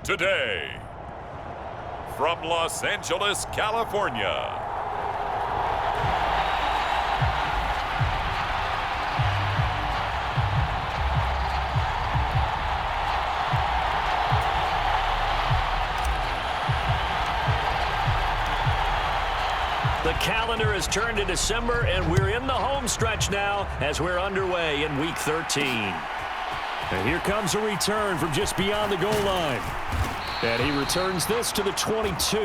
today. From Los Angeles, California, the calendar has turned to December, and we're in the home stretch now as we're underway in Week 13. And here comes a return from just beyond the goal line. And he returns this to the 22.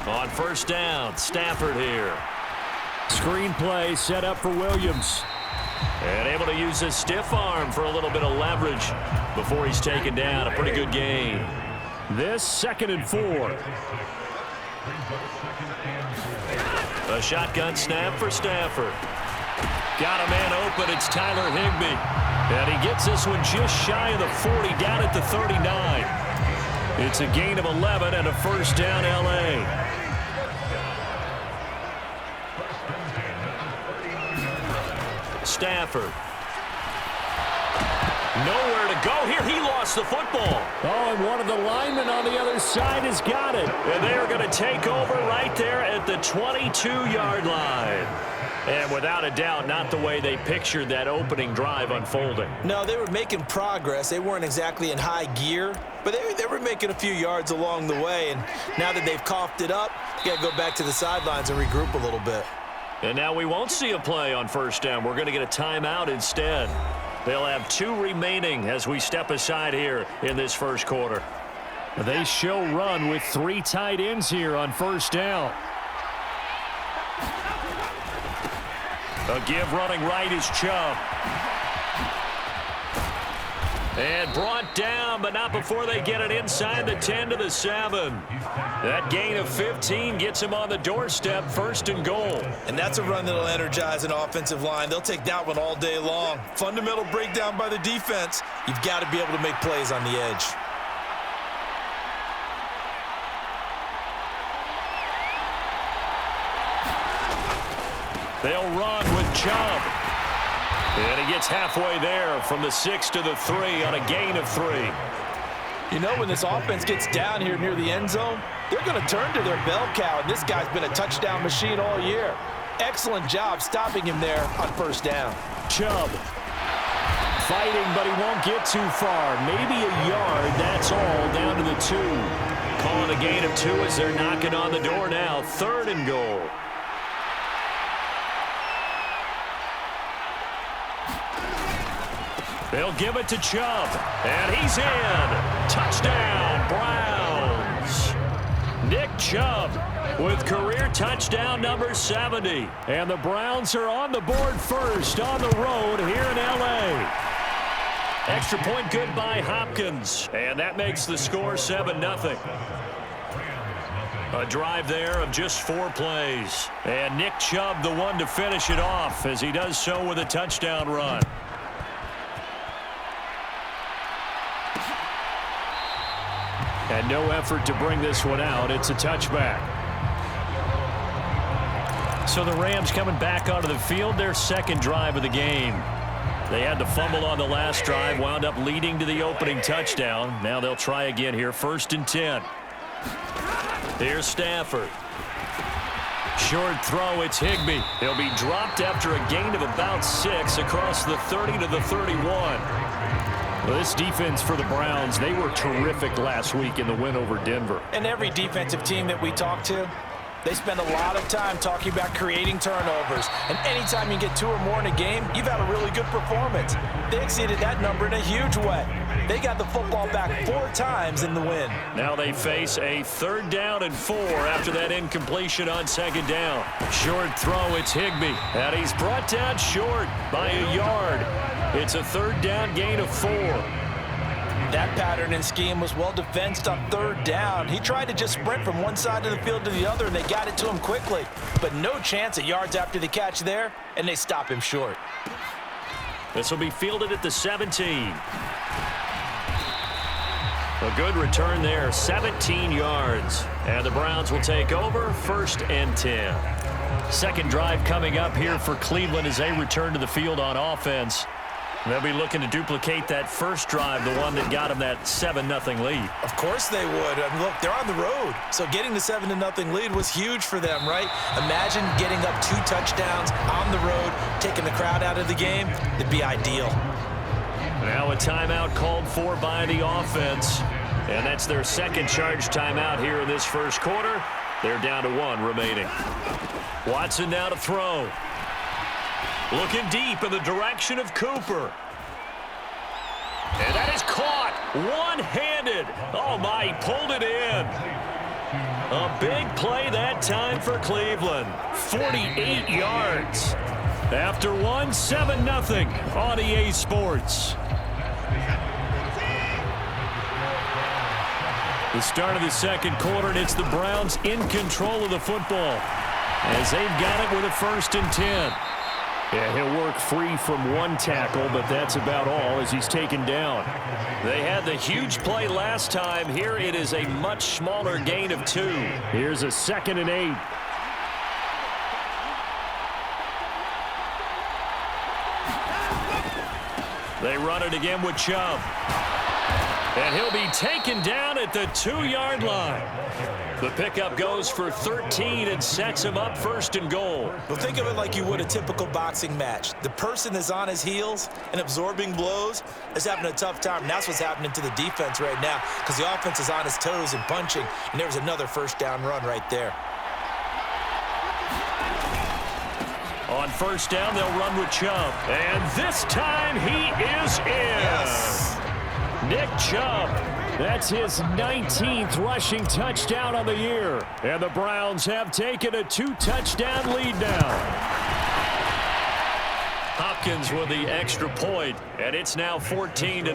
On first down, Stafford here. Screen play set up for Williams. And able to use his stiff arm for a little bit of leverage before he's taken down. A pretty good gain. This 2nd and 4. A shotgun snap for Stafford. Got a man open. It's Tyler Higbee. And he gets this one just shy of the 40, down at the 39. It's a gain of 11 and a first down, L.A. Stafford. Nowhere to go here. He lost the football. Oh, and one of the linemen on the other side has got it. And they are going to take over right there at the 22-yard line. And without a doubt, not the way they pictured that opening drive unfolding. No, they were making progress. They weren't exactly in high gear, but they were making a few yards along the way. And now that they've coughed it up, you got to go back to the sidelines and regroup a little bit. And now we won't see a play on first down. We're going to get a timeout instead. They'll have 2 remaining as we step aside here in this first quarter. They show run with 3 tight ends here on first down. A give running right is Chubb. And brought down, but not before they get it inside the 10 to the 7. That gain of 15 gets him on the doorstep, 1st and goal. And that's a run that'll energize an offensive line. They'll take that one all day long. Fundamental breakdown by the defense. You've got to be able to make plays on the edge. They'll run with Chubb. And he gets halfway there from the 6 to the 3 on a gain of 3. You know, when this offense gets down here near the end zone, they're going to turn to their bell cow, and this guy's been a touchdown machine all year. Excellent job stopping him there on first down. Chubb fighting, but he won't get too far. Maybe a yard, that's all, down to the 2. Calling a gain of 2 as they're knocking on the door now, 3rd and goal. They'll give it to Chubb, and he's in. Touchdown, Browns. Nick Chubb with career touchdown number 70. And the Browns are on the board first on the road here in L.A. Extra point good by Hopkins, and that makes the score 7-0. A drive there of just 4 plays. And Nick Chubb the one to finish it off as he does so with a touchdown run. And no effort to bring this one out. It's a touchback. So the Rams coming back onto the field, their 2nd drive of the game. They had to fumble on the last drive, wound up leading to the opening touchdown. Now they'll try again here, 1st and 10. Here's Stafford. Short throw, it's Higbee. He'll be dropped after a gain of about 6 across the 30 to the 31. Well, this defense for the Browns, they were terrific last week in the win over Denver. And every defensive team that we talk to, they spend a lot of time talking about creating turnovers. And anytime you get 2 or more in a game, you've had a really good performance. They exceeded that number in a huge way. They got the football back 4 times in the win. Now they face a 3rd down and 4 after that incompletion on 2nd down. Short throw, it's Higbee. And he's brought down short by a yard. It's a 3rd down gain of 4. That pattern and scheme was well defensed on 3rd down. He tried to just sprint from one side of the field to the other, and they got it to him quickly. But no chance at yards after the catch there, and they stop him short. This will be fielded at the 17. A good return there, 17 yards. And the Browns will take over, 1st and 10. Second drive coming up here for Cleveland as they return to the field on offense. They'll be looking to duplicate that first drive, the one that got them that 7-0 lead. Of course they would. I mean, look, they're on the road. So getting the 7-0 lead was huge for them, right? Imagine getting up 2 touchdowns on the road, taking the crowd out of the game. It'd be ideal. Now a timeout called for by the offense. And that's their second charge timeout here in this first quarter. They're down to 1 remaining. Watson now to throw. Looking deep in the direction of Cooper. And that is caught one-handed. Oh, my, he pulled it in. A big play that time for Cleveland. 48 yards. After 7-0 on EA Sports. The start of the second quarter, and it's the Browns in control of the football as they've got it with a 1st and 10. Yeah, he'll work free from 1 tackle, but that's about all as he's taken down. They had the huge play last time. Here it is a much smaller gain of 2. Here's a 2nd and 8. They run it again with Chubb. And he'll be taken down at the 2-yard line. The pickup goes for 13 and sets him up 1st and goal. Well, think of it like you would a typical boxing match. The person that's on his heels and absorbing blows is having a tough time. And that's what's happening to the defense right now because the offense is on his toes and punching. And there was another 1st down run right there. On 1st down, they'll run with Chubb. And this time he is in. Yes. Nick Chubb. That's his 19th rushing touchdown on the year. And the Browns have taken a 2-touchdown lead now. Hopkins with the extra point, and it's now 14-0.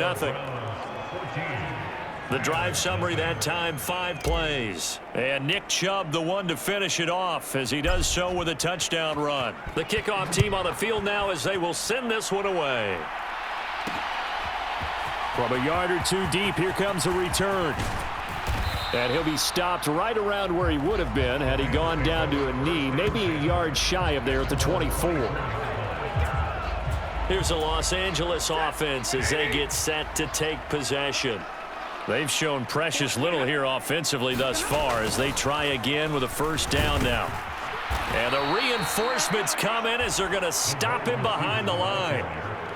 The drive summary that time, 5 plays. And Nick Chubb, the one to finish it off, as he does so with a touchdown run. The kickoff team on the field now as they will send this one away. From a yard or 2 deep, here comes a return. And he'll be stopped right around where he would have been had he gone down to a knee, maybe a yard shy of there at the 24. Here's a Los Angeles offense as they get set to take possession. They've shown precious little here offensively thus far as they try again with a 1st down now. And the reinforcements come in as they're going to stop him behind the line.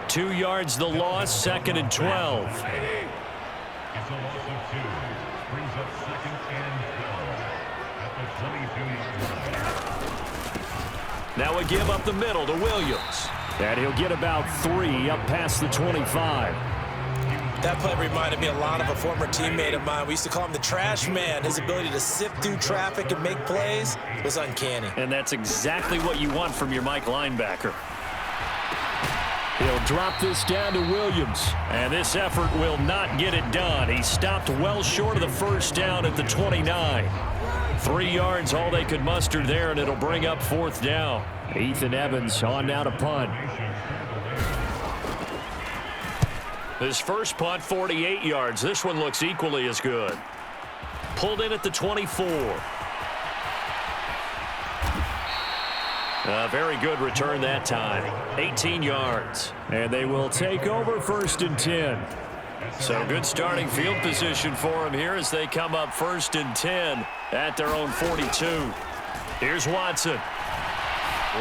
2 yards the loss, 2nd and 12. Now a give up the middle to Williams. And he'll get about 3 up past the 25. That play reminded me a lot of a former teammate of mine. We used to call him the trash man. His ability to sift through traffic and make plays was uncanny. And that's exactly what you want from your Mike linebacker. He'll drop this down to Williams. And this effort will not get it done. He stopped well short of the 1st down at the 29. 3 yards all they could muster there, and it'll bring up 4th down. Ethan Evans on now to punt. His first punt, 48 yards. This one looks equally as good. Pulled in at the 24. A very good return that time. 18 yards. And they will take over 1st and 10. So good starting field position for him here as they come up 1st and 10 at their own 42. Here's Watson.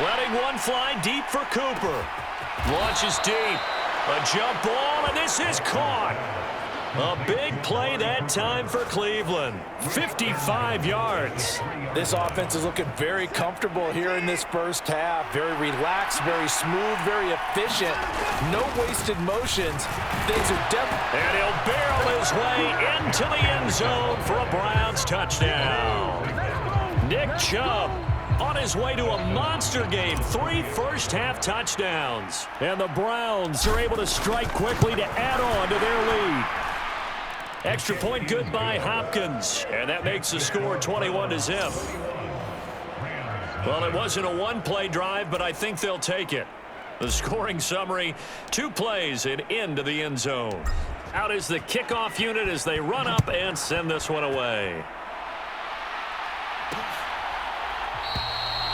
Letting one fly deep for Cooper. Launches deep. A jump ball, and this is caught. A big play that time for Cleveland. 55 yards. This offense is looking very comfortable here in this first half. Very relaxed, very smooth, very efficient. No wasted motions. Things are definitely... And he'll barrel his way into the end zone for a Browns touchdown. Nick Chubb on his way to a monster game. 3 first-half touchdowns. And the Browns are able to strike quickly to add on to their lead. Extra point good by Hopkins. And that makes the score 21-0. Well, it wasn't a one-play drive, but I think they'll take it. The scoring summary, 2 plays and into the end zone. Out is the kickoff unit as they run up and send this one away.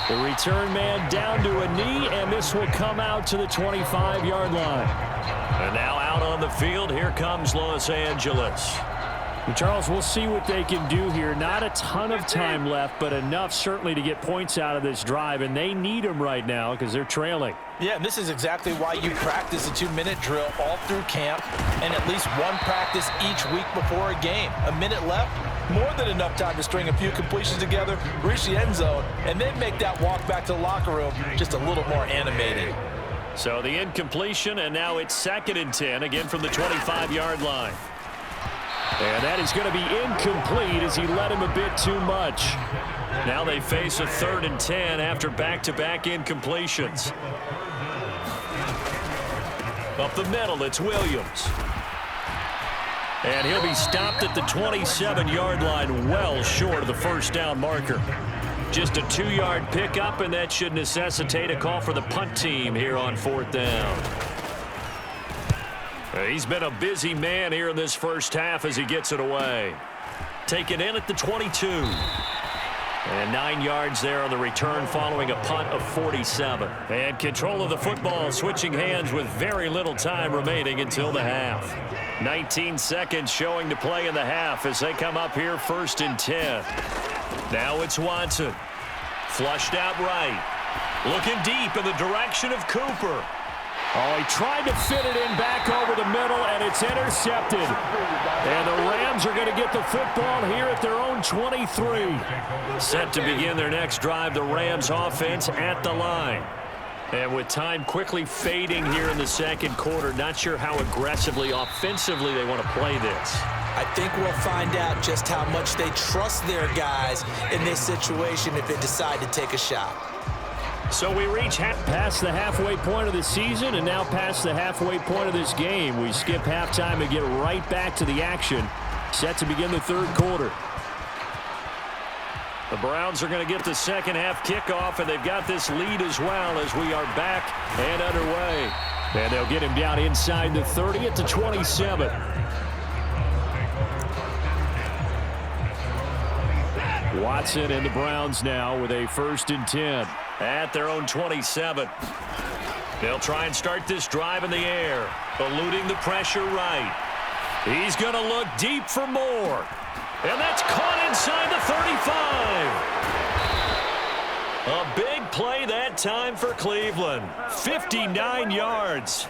The return man down to a knee, and this will come out to the 25-yard line. And now out on the field, here comes Los Angeles. And Charles, we'll see what they can do here. Not a ton of time left, but enough certainly to get points out of this drive, and they need them right now because they're trailing. Yeah, and this is exactly why you practice a 2-minute drill all through camp and at least one practice each week before a game. A minute left, more than enough time to string a few completions together, reach the end zone, and then make that walk back to the locker room just a little more animated. So the incompletion, and now it's 2nd and 10, again from the 25-yard line. And that is going to be incomplete as he led him a bit too much. Now they face a 3rd and 10 after back-to-back incompletions. Up the middle, it's Williams. And he'll be stopped at the 27-yard line, well short of the first down marker. Just a 2-yard pickup, and that should necessitate a call for the punt team here on 4th down. He's been a busy man here in this first half as he gets it away. Taken in at the 22. And 9 yards there on the return following a punt of 47. And control of the football switching hands with very little time remaining until the half. 19 seconds showing to play in the half as they come up here 1st and 10. Now it's Watson. Flushed out right. Looking deep in the direction of Cooper. Oh, he tried to fit it in back over the middle, and it's intercepted. And the Rams are going to get the football here at their own 23. Set to begin their next drive, the Rams offense at the line. And with time quickly fading here in the second quarter, not sure how aggressively, offensively they want to play this. I think we'll find out just how much they trust their guys in this situation if they decide to take a shot. So we reach past the halfway point of the season and now past the halfway point of this game. We skip halftime and get right back to the action. Set to begin the 3rd quarter. The Browns are going to get the second half kickoff, and they've got this lead as well as we are back and underway. And they'll get him down inside the 30 at the 27. Watson and the Browns now with a 1st and 10. At their own 27. They'll try and start this drive in the air, eluding the pressure right. He's going to look deep for more. And that's caught inside the 35. A big play that time for Cleveland. 59 yards.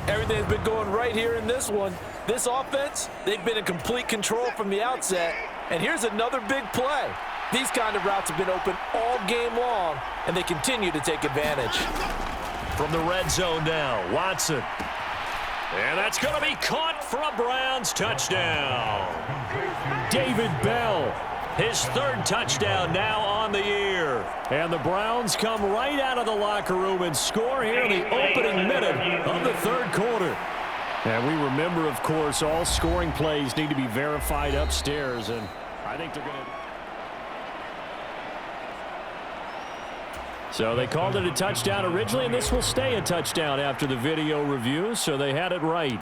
Everything's been going right here in this one. This offense, they've been in complete control from the outset. And here's another big play. These kind of routes have been open all game long, and they continue to take advantage. From the red zone now, Watson. And that's going to be caught for a Browns touchdown. David Bell. His 3rd touchdown now on the year. And the Browns come right out of the locker room and score here in the opening minute of the 3rd quarter. And we remember, of course, all scoring plays need to be verified upstairs, and I think they're going to... So they called it a touchdown originally, and this will stay a touchdown after the video review, so they had it right.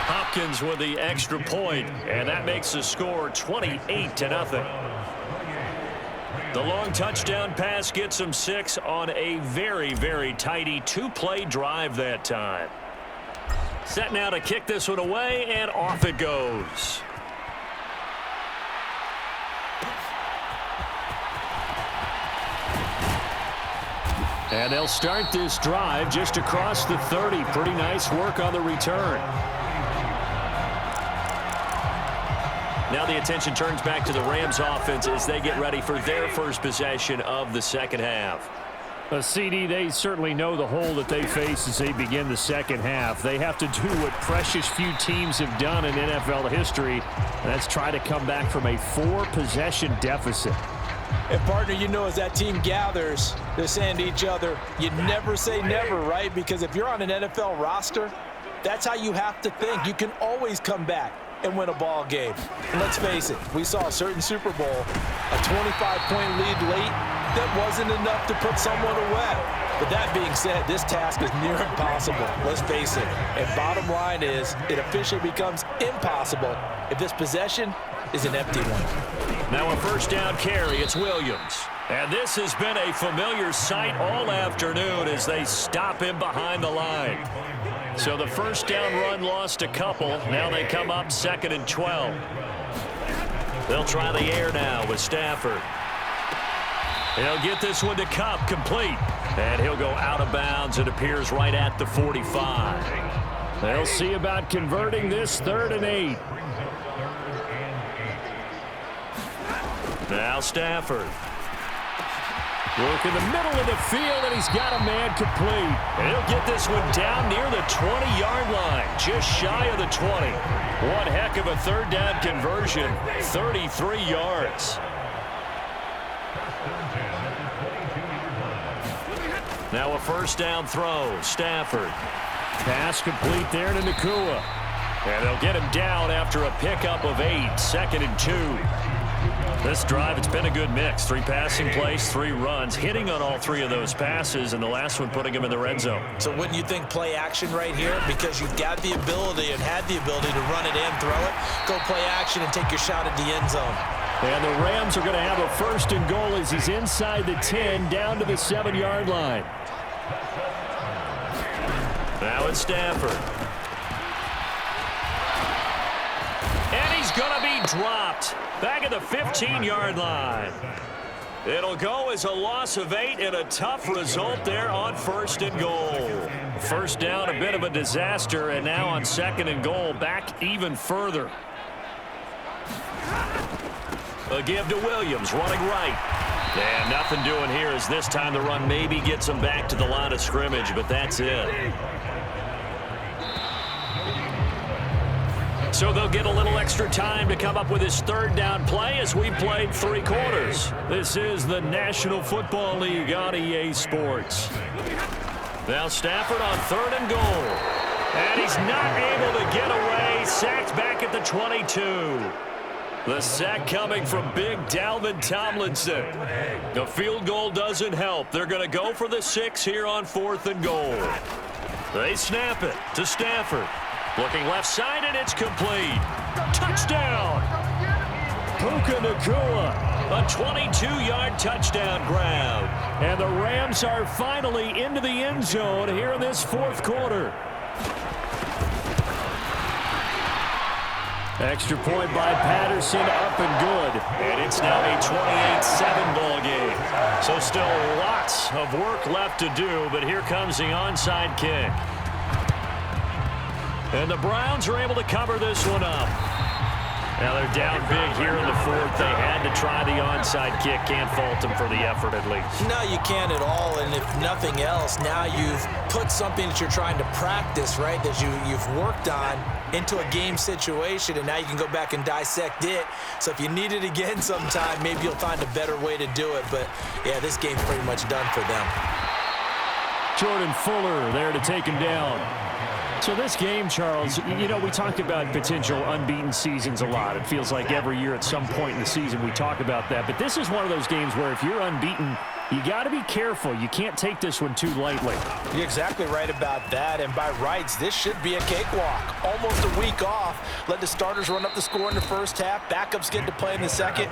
Hopkins with the extra point, and that makes the score 28-0. The long touchdown pass gets them 6 on a very, very tidy 2-play drive that time. Set now to kick this one away, and off it goes. And they'll start this drive just across the 30. Pretty nice work on the return. Now the attention turns back to the Rams offense as they get ready for their first possession of the second half. CD, they certainly know the hole that they face as they begin the second half. They have to do what precious few teams have done in NFL history, and that's try to come back from a 4-possession deficit. And, partner, you know, as that team gathers, they're saying to each other, you never say never, right? Because if you're on an NFL roster, that's how you have to think. You can always come back and win a ball game. And let's face it, we saw a certain Super Bowl, a 25-point lead late that wasn't enough to put someone away. But that being said, this task is near impossible. Let's face it. And bottom line is, it officially becomes impossible if this possession is an empty one. Now a first down carry. It's Williams. And this has been a familiar sight all afternoon as they stop him behind the line. So the first down run lost a couple. Now they come up 2nd and 12. They'll try the air now with Stafford. He'll get this one to Kupp, complete. And he'll go out of bounds. It appears right at the 45. They'll see about converting this 3rd and 8. Now Stafford. Work in the middle of the field, and he's got a man complete. And he'll get this one down near the 20-yard line, just shy of the 20. One heck of a 3rd down conversion, 33 yards. Now a first down throw, Stafford. Pass complete there to Nakua. And they'll get him down after a pickup of 8, 2nd and 2. This drive, it's been a good mix. 3 passing plays, 3 runs, hitting on all 3 of those passes, and the last one putting him in the red zone. So wouldn't you think play action right here? Because you've got the ability and had the ability to run it in, throw it, go play action, and take your shot at the end zone. And the Rams are going to have a 1st and goal as he's inside the 10, down to the 7-yard line. Now it's Stafford. And he's going to be dropped. Back at the 15-yard line. It'll go as a loss of 8 and a tough result there on 1st and goal. First down, a bit of a disaster, and now on 2nd and goal, back even further. A give to Williams, running right. And nothing doing here as this time the run maybe gets him back to the line of scrimmage, but that's it. So they'll get a little extra time to come up with his 3rd down play as we played 3 quarters. This is the National Football League on EA Sports. Now Stafford on 3rd and goal. And he's not able to get away. Sacked back at the 22. The sack coming from big Dalvin Tomlinson. The field goal doesn't help. They're going to go for the 6 here on 4th and goal. They snap it to Stafford. Looking left side, and it's complete. Touchdown! Puka Nakua. A 22-yard touchdown grab. And the Rams are finally into the end zone here in this 4th quarter. Extra point by Patterson, up and good. And it's now a 28-7 ball game. So still lots of work left to do, but here comes the onside kick. And the Browns are able to cover this one up. Now they're down big here in the 4th. They had to try the onside kick. Can't fault them for the effort at least. No, you can't at all. And if nothing else, now you've put something that you're trying to practice, right, that you've worked on into a game situation, and now you can go back and dissect it. So if you need it again sometime, maybe you'll find a better way to do it. But, yeah, this game's pretty much done for them. Jordan Fuller there to take him down. So this game, Charles, you know, we talk about potential unbeaten seasons a lot. It feels like every year at some point in the season we talk about that. But this is one of those games where if you're unbeaten, you got to be careful. You can't take this one too lightly. You're exactly right about that. And by rights, this should be a cakewalk. Almost a week off. Let the starters run up the score in the first half. Backups get to play in the second.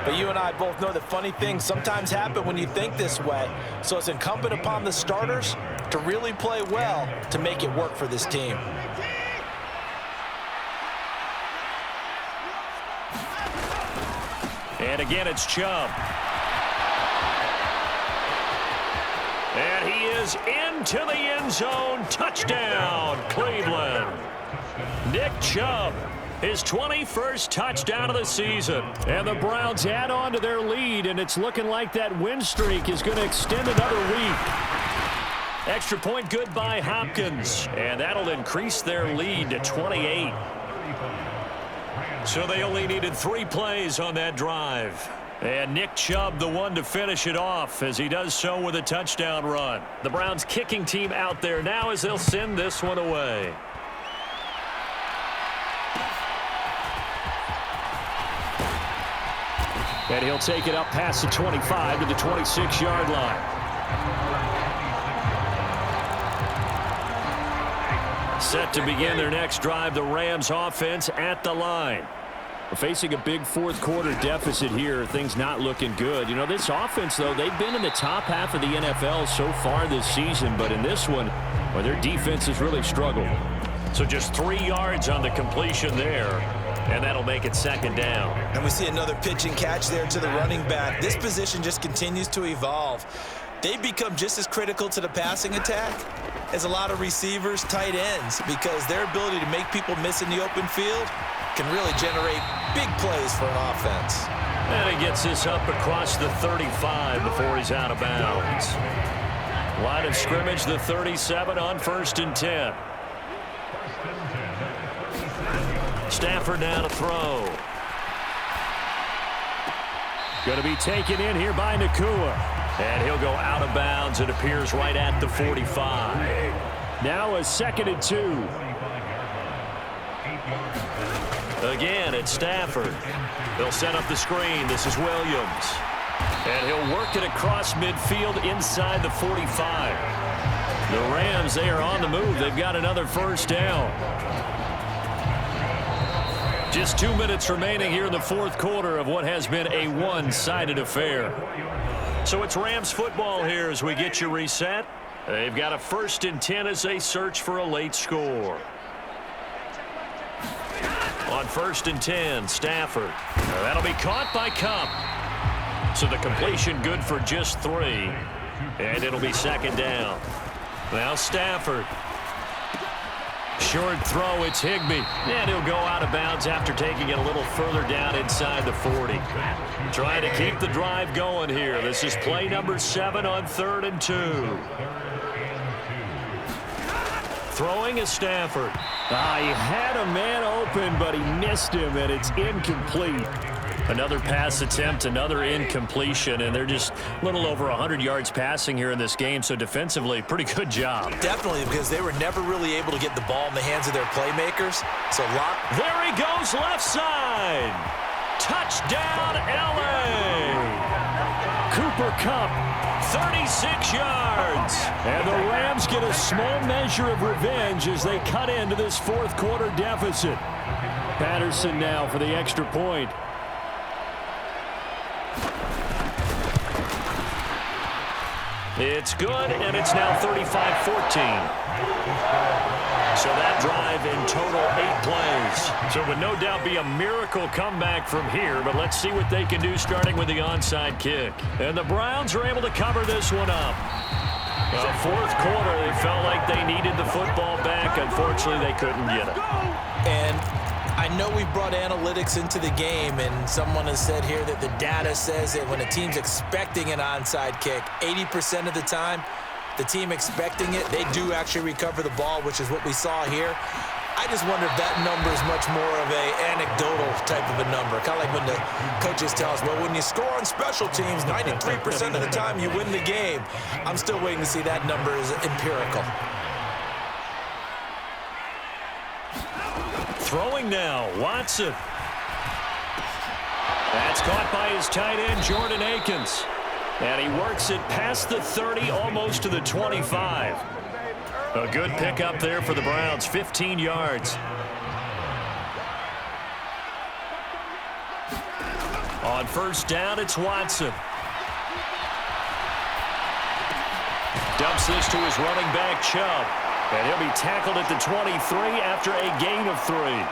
But you and I both know that funny things sometimes happen when you think this way. So it's incumbent upon the starters to really play well to make it work for this team. And again, it's Chubb. And he is into the end zone. Touchdown, Cleveland. Nick Chubb, his 21st touchdown of the season. And the Browns add on to their lead, and it's looking like that win streak is going to extend another week. Extra point good by Hopkins, and that'll increase their lead to 28. So they only needed 3 plays on that drive. And Nick Chubb, the one to finish it off, as he does so with a touchdown run. The Browns kicking team out there now as they'll send this one away. And he'll take it up past the 25 to the 26-yard line. Set to begin their next drive, the Rams offense at the line. We're facing a big fourth quarter deficit here. Things not looking good. You know, this offense, though, they've been in the top half of the NFL so far this season. But in this one, well, their defense has really struggled. So just 3 yards on the completion there. And that'll make it second down. And we see another pitch and catch there to the running back. This position just continues to evolve. They become just as critical to the passing attack as a lot of receivers, tight ends, because their ability to make people miss in the open field can really generate big plays for an offense. And he gets this up across the 35 before he's out of bounds. Line of scrimmage, the 37 on 1st and 10. Stafford now to throw. Going to be taken in here by Nakua. And he'll go out of bounds. It appears right at the 45. Now a 2nd and 2. Again, it's Stafford. They'll set up the screen. This is Williams. And he'll work it across midfield inside the 45. The Rams, they are on the move. They've got another first down. Just 2 minutes remaining here in the fourth quarter of what has been a one-sided affair. So it's Rams football here as we get you reset. They've got a 1st and 10 as they search for a late score. On 1st and 10, Stafford. That'll be caught by Cup. So the completion good for just 3. And it'll be second down. Now Stafford. Short throw, it's Higbee. And he'll go out of bounds after taking it a little further down inside the 40. Trying to keep the drive going here. This is play number 7 on 3rd and 2. Throwing is Stafford. He had a man open, but he missed him, and it's incomplete. Another pass attempt, another incompletion, and they're just a little over 100 yards passing here in this game, so defensively, pretty good job. Definitely, because they were never really able to get the ball in the hands of their playmakers. So there he goes, left side. Touchdown, L.A. Cooper Kupp. 36 yards. And the Rams get a small measure of revenge as they cut into this fourth quarter deficit. Patterson now for the extra point. It's good, and it's now 35-14. So that drive in total 8 plays. So it would no doubt be a miracle comeback from here, but let's see what they can do starting with the onside kick. And the Browns are able to cover this one up. The fourth quarter, they felt like they needed the football back. Unfortunately, they couldn't get it. And I know we brought analytics into the game, and someone has said here that the data says that when a team's expecting an onside kick, 80% of the time, the team expecting it, they do actually recover the ball, which is what we saw here. I just wonder if that number is much more of a anecdotal type of a number. Kind of like when the coaches tell us, well, when you score on special teams, 93% of the time you win the game. I'm still waiting to see that number is empirical. Throwing now, Watson. That's caught by his tight end, Jordan Akins. And he works it past the 30, almost to the 25. A good pickup there for the Browns, 15 yards. On first down, it's Watson. Dumps this to his running back, Chubb. And he'll be tackled at the 23 after a gain of 3.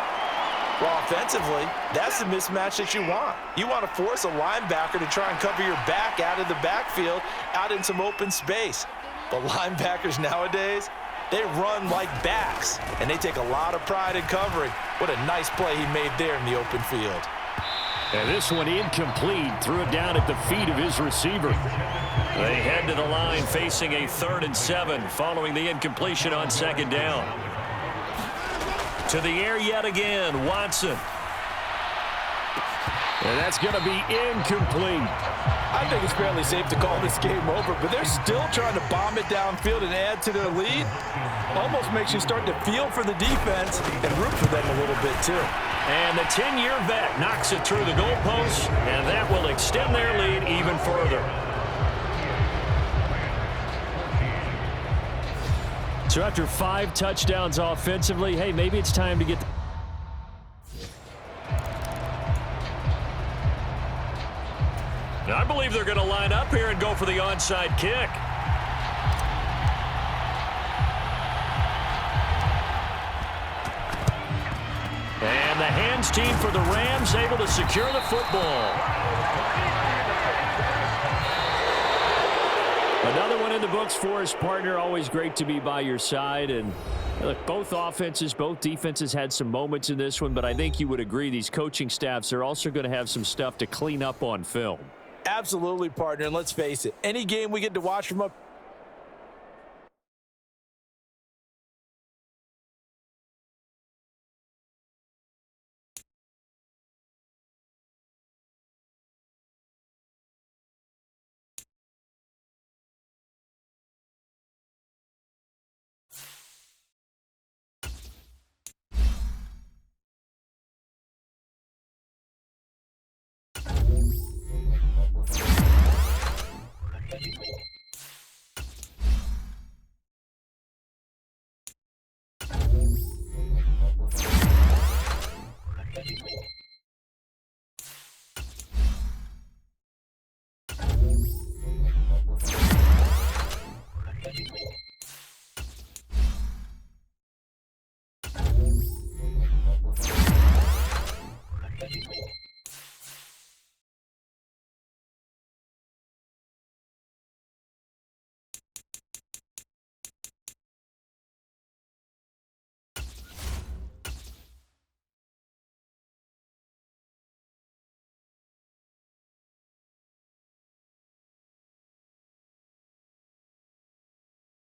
Well, offensively, that's the mismatch that you want. You want to force a linebacker to try and cover your back out of the backfield, out in some open space. But linebackers nowadays, they run like backs, and they take a lot of pride in covering. What a nice play he made there in the open field. And this one incomplete. Threw it down at the feet of his receiver. They head to the line facing a 3rd and 7 following the incompletion on second down. To the air yet again, Watson. And that's going to be incomplete. I think it's fairly safe to call this game over, but they're still trying to bomb it downfield and add to their lead. Almost makes you start to feel for the defense and root for them a little bit too. And the 10-year vet knocks it through the goalpost, and that will extend their lead even further. So after 5 touchdowns offensively, hey, maybe it's time to get I believe they're going to line up here and go for the onside kick. And the hands team for the Rams able to secure the football. Another one in the books for his partner. Always great to be by your side. And look, both offenses, both defenses had some moments in this one, but I think you would agree these coaching staffs are also going to have some stuff to clean up on film. Absolutely, partner. And let's face it, any game we get to watch from up